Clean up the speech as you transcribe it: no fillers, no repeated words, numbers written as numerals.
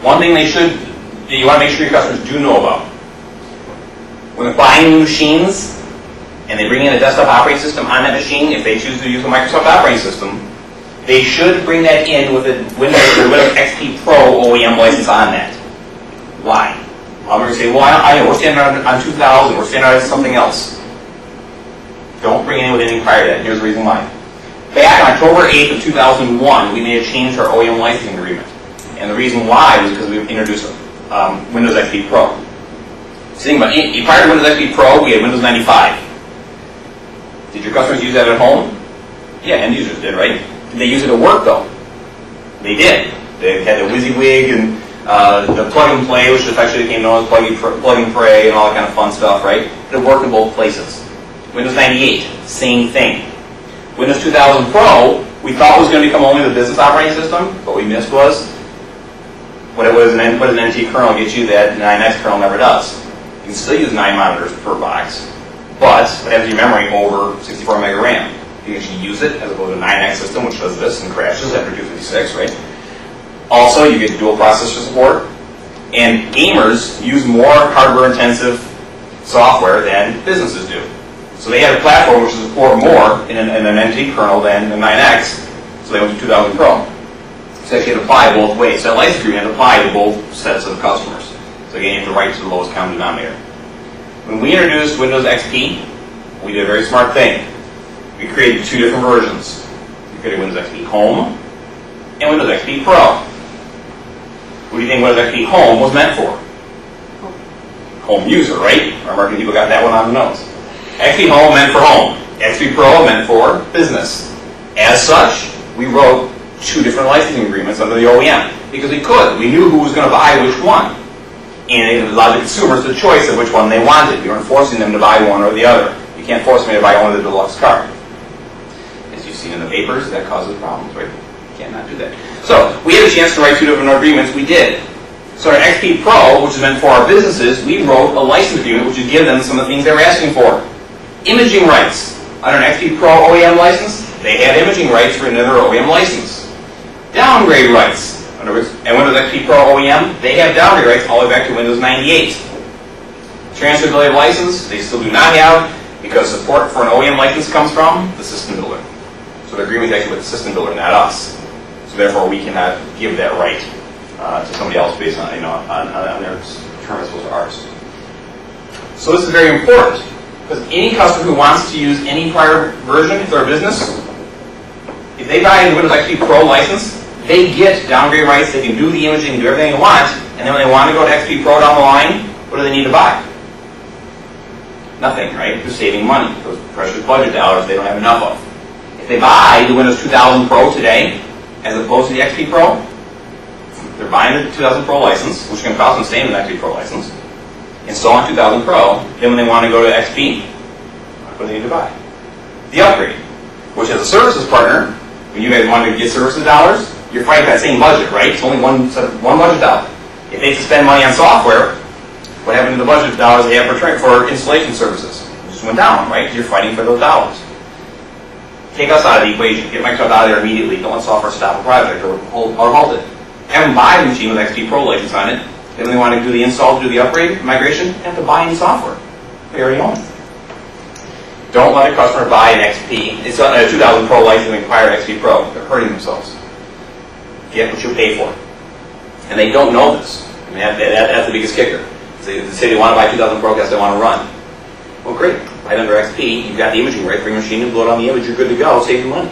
One thing you want to make sure your customers do know about. When they're buying new machines and they bring in a desktop operating system on that machine, if they choose to use a Microsoft operating system, they should bring that in with a Windows XP Pro OEM license on that. Why? I'm going to say, well, I know, we're standing on 2000, we're standing on something else. Don't bring it in with anything prior to that. Here's the reason why. Back on October 8th of 2001, we made a change to our OEM licensing agreement. And the reason why was because we introduced Windows XP Pro. So think about it. Prior to Windows XP Pro, we had Windows 95. Did your customers use that at home? Yeah, end users did, right? Did they use it at work, though? They did. They had the WYSIWYG and the plug and play, which eventually became known as plug and pray and all that kind of fun stuff, right? It worked in both places. Windows 98, same thing. Windows 2000 Pro, we thought was going to become only the business operating system. What we missed was what an NT kernel gets you that 9X kernel never does. You can still use 9 monitors per box, but what happens to your memory over 64 meg RAM? You can actually use it as opposed to a 9X system, which does this and crashes after 256, right? Also, you get dual processor support, and gamers use more hardware-intensive software than businesses do. So they had a platform which is support more in an NT kernel than the 9X, so they went to 2000 Pro. So actually it applied both ways. So that license agreement applied to both sets of customers. So again, you have to write to the lowest common denominator. When we introduced Windows XP, we did a very smart thing. We created 2 different versions. We created Windows XP Home and Windows XP Pro. What do you think Windows XP Home was meant for? Home user, right? Our marketing people got that one on the nose. XP Home meant for home. XP Pro meant for business. As such, we wrote 2 different licensing agreements under the OEM because we could. We knew who was going to buy which one. And it allowed the consumers the choice of which one they wanted. We weren't forcing them to buy one or the other. You can't force me to buy one of the deluxe car. As you've seen in the papers, that causes problems, right? You can't not do that. So, we had a chance to write 2 different agreements. We did. So our XP Pro, which is meant for our businesses, we wrote a license agreement which would give them some of the things they were asking for. Imaging rights. Under an XP Pro OEM license, they had imaging rights for another OEM license. Downgrade rights. And Windows XP Pro OEM, they have downgrade rights all the way back to Windows 98. Transferability of license, they still do not have, because support for an OEM license comes from the system builder. So the agreement is actually with the system builder, not us. So therefore, we cannot give that right to somebody else based on their term as opposed to ours. So this is very important, because any customer who wants to use any prior version, if they're a business, if they buy the Windows XP Pro license, they get downgrade rights, they can do the imaging, do everything they want, and then when they want to go to XP Pro down the line, what do they need to buy? Nothing, right? They're saving money. Those precious budget dollars they don't have enough of. If they buy the Windows 2000 Pro today, as opposed to the XP Pro, they're buying the 2000 Pro license, which can cost them the same as the XP Pro license, installing 2000 Pro, then when they want to go to XP, what do they need to buy? The upgrade, which as a services partner, when you guys want to get services dollars, you're fighting that same budget, right? It's only one budget dollar. If they spend money on software, what happened to the budget dollars they have for installation services? It just went down, right? You're fighting for those dollars. Take us out of the equation. Get Microsoft out of there immediately. Don't let software stop a project or halt it. Have them buy the machine with XP Pro license on it. Then when they want to do the install, do the upgrade, migration, they have to buy any software. They already own it. Don't let a customer buy an XP. It's a 2000 Pro license and acquire XP Pro. They're hurting themselves. Get what you pay for. And they don't know this. I mean, that's the biggest kicker. They say they want to buy 2000 Pro because they want to run. Well, great. Right under XP, you've got the imaging right for your machine, and blow it on the image, you're good to go, save you money.